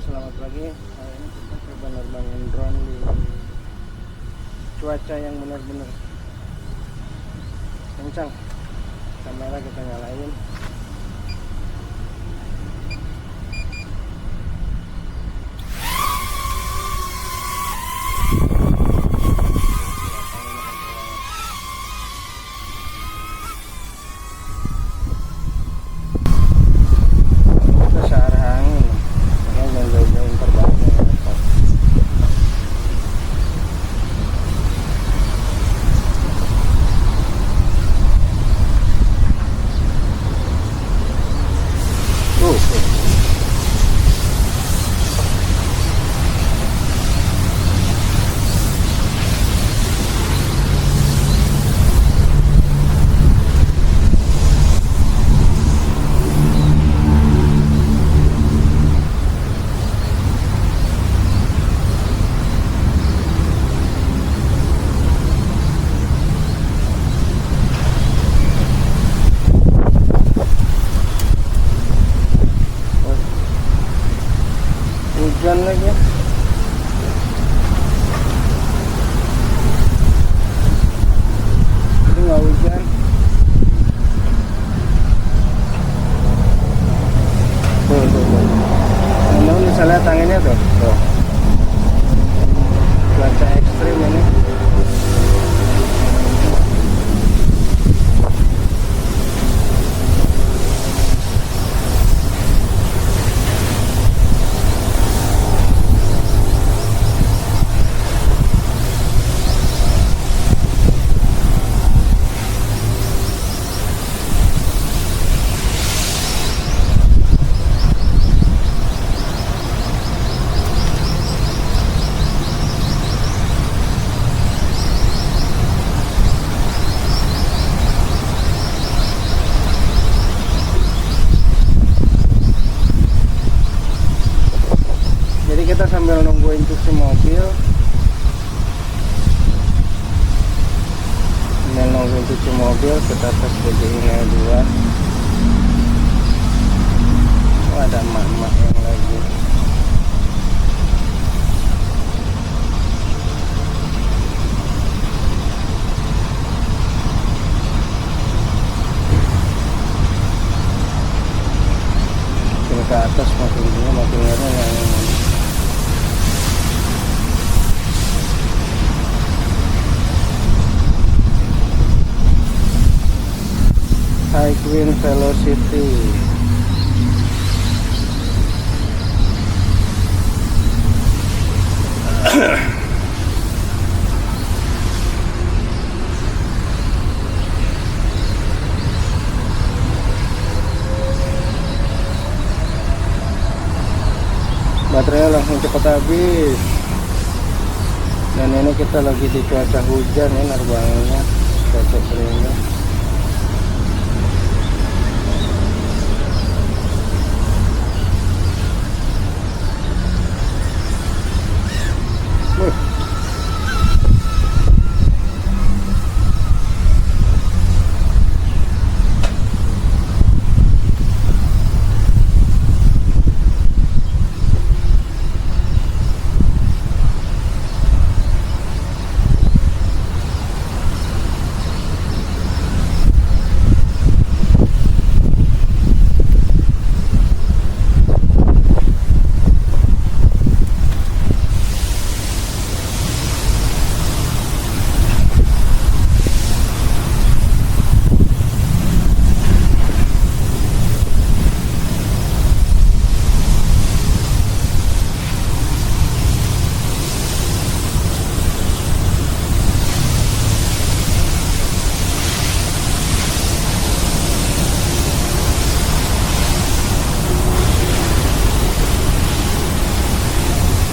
selamat pagi. Hari ini kita coba nerbangin drone di cuaca yang benar-benar kencang. Kamera kita nyalain. Hujan lagi. Ini nggak hujan. Tuh. Nah, bisa lihat tangannya tuh. Cuaca ekstrim ini. Kita sambil nungguin cuci mobil, kita tes BDI-nya 2. Oh, ada emak-emak yang lagi ke atas, makin ngeri yang Queen Velocity. Baterainya langsung cepat habis. Dan ini kita lagi di cuaca hujan ya, nerbangannya cuaca keringnya.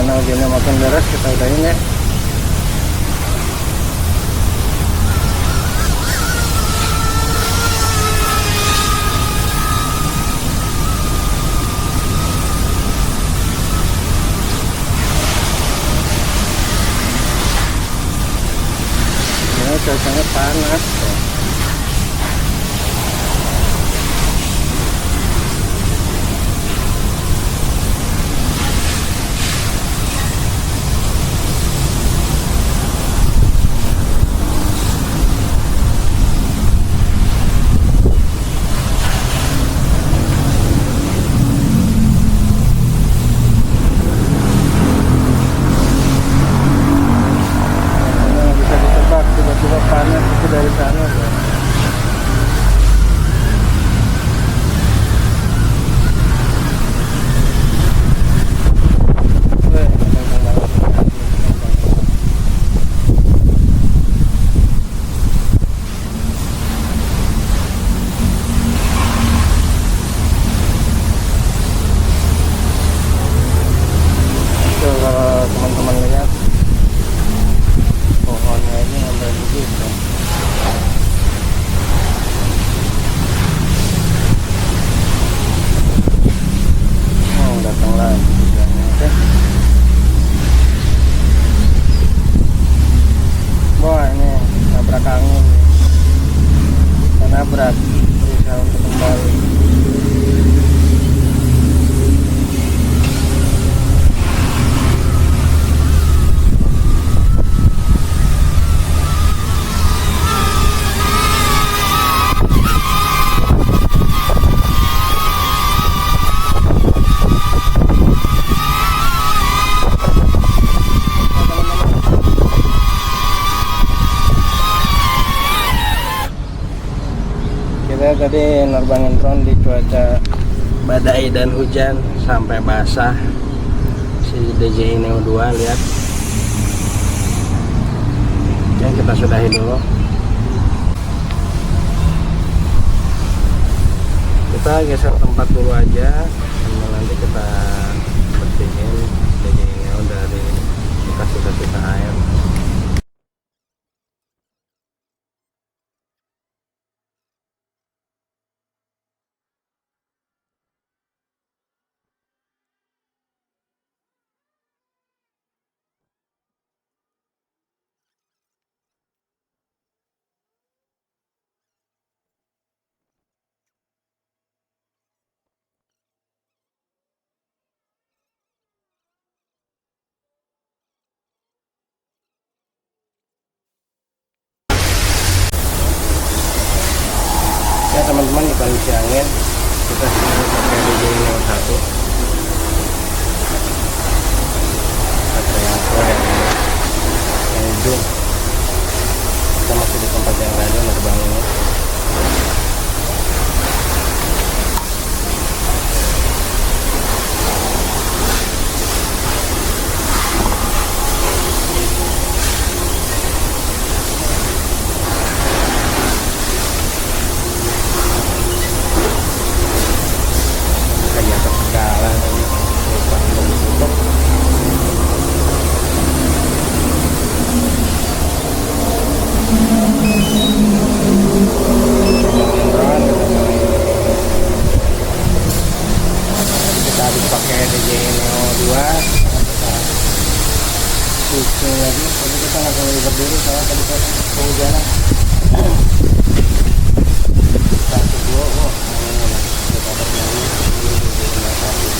Karena hujannya makin deras, kita udahin ya. Ini cuacanya panas. tadi nerbangin drone di cuaca badai dan hujan sampai basah. Si DJI Neo 2 lihat. Oke, kita sudahi dulu. Kita geser tempat dulu aja, nanti kita bersihin DJI Neo dari bekas-bekas air. Ya teman-teman, di kondisi angin kita sedang pakai DJI Neo 1 atau yang pro yang zoom. Kita masih di tempat yang lain nerbangnya. Kayak atas segala tadi lupa untuk ditutup. Kita habis pakai DJI Neo 2, switching lagi. Tapi kita nggak boleh berdiri soalnya tadi kan kehujanan. Satu dua, wah ini kita dapat lagi ini DJI Neo 1.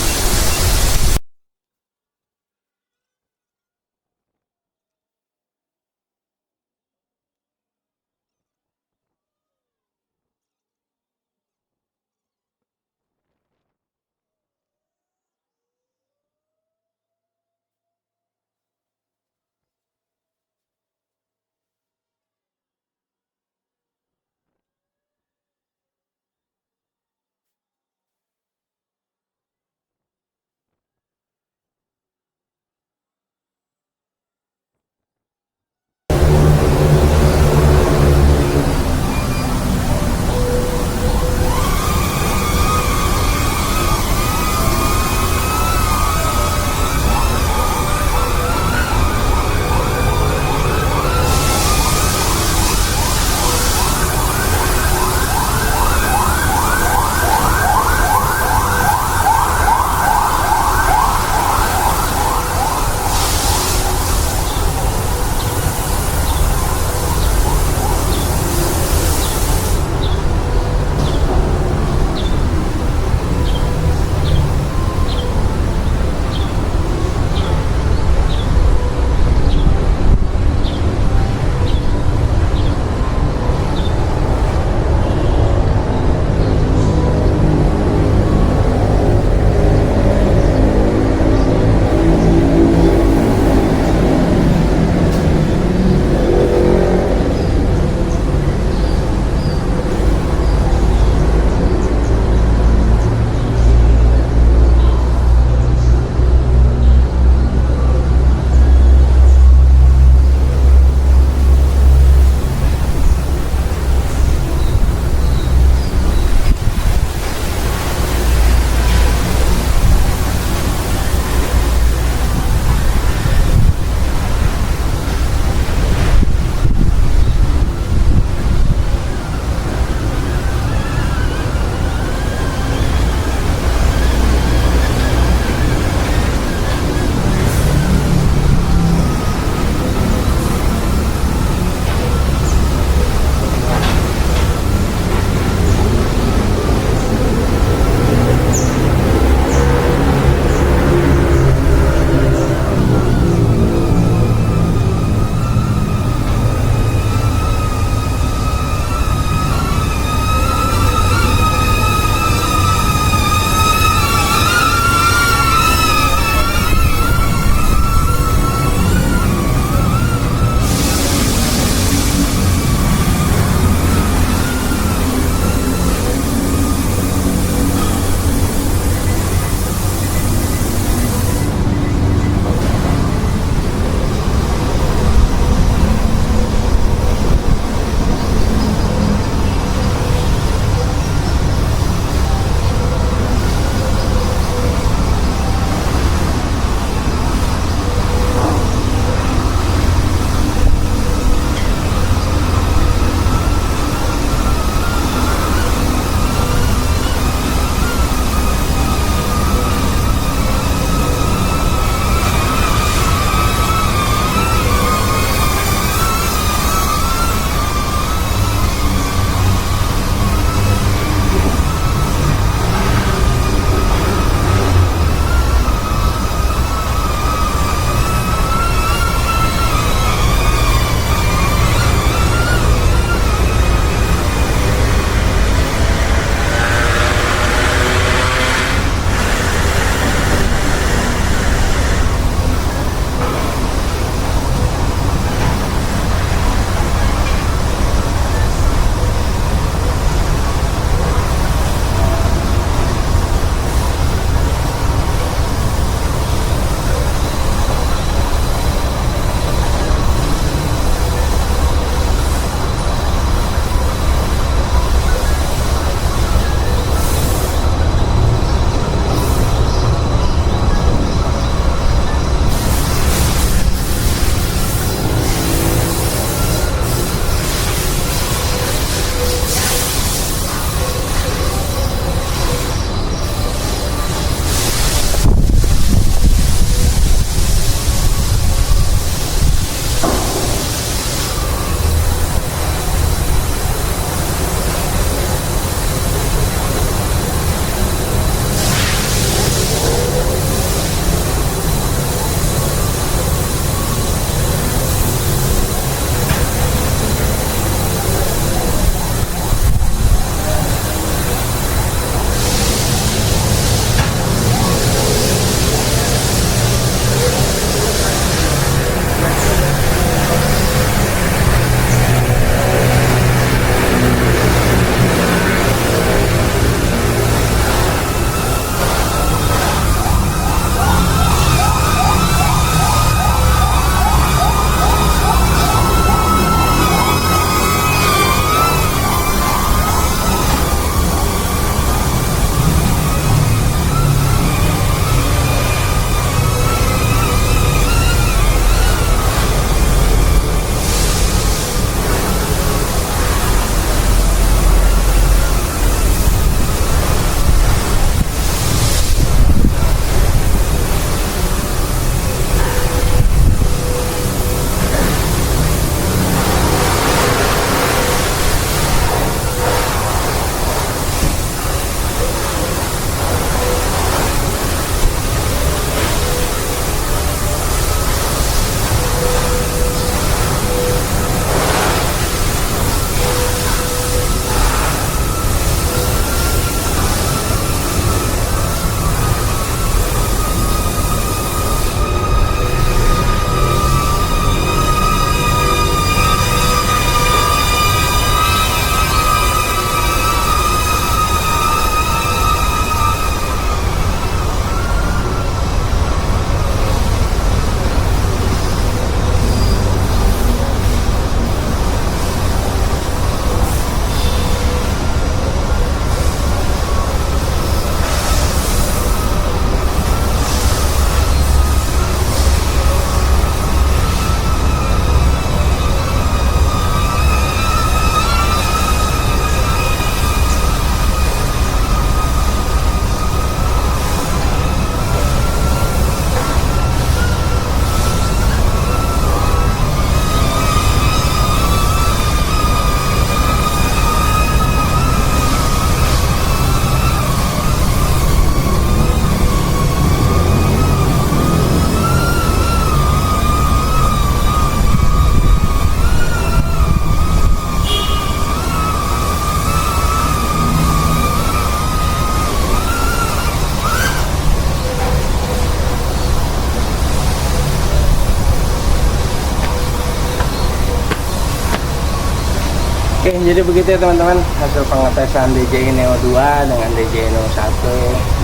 Oke, jadi begitu ya teman-teman hasil pengetesan DJI Neo 2 dengan DJI Neo 1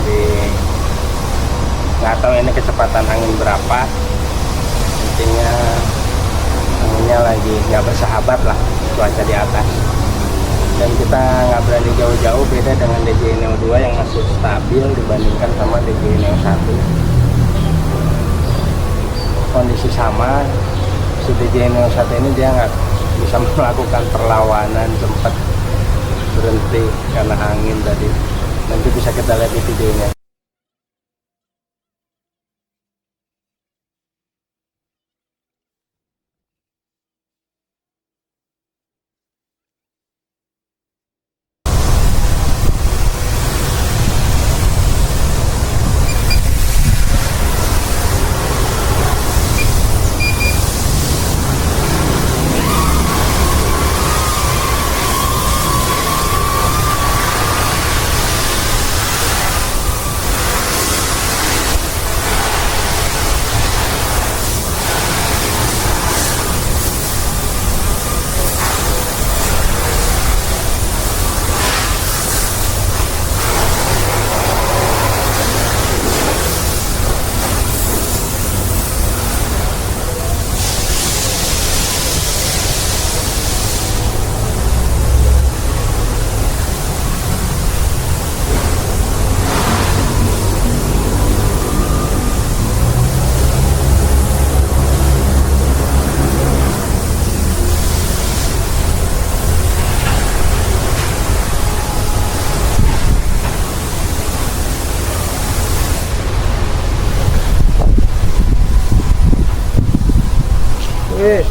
di, nggak tahu ini kecepatan angin berapa, intinya anginnya lagi nggak bersahabat lah cuaca di atas, dan kita nggak berani jauh-jauh, beda dengan DJI Neo 2 yang masih stabil dibandingkan sama DJI Neo 1. Kondisi sama, si DJI Neo 1 ini dia nggak bisa melakukan perlawanan, sempat berhenti karena angin tadi. Nanti bisa kita lihat di videonya. Wih,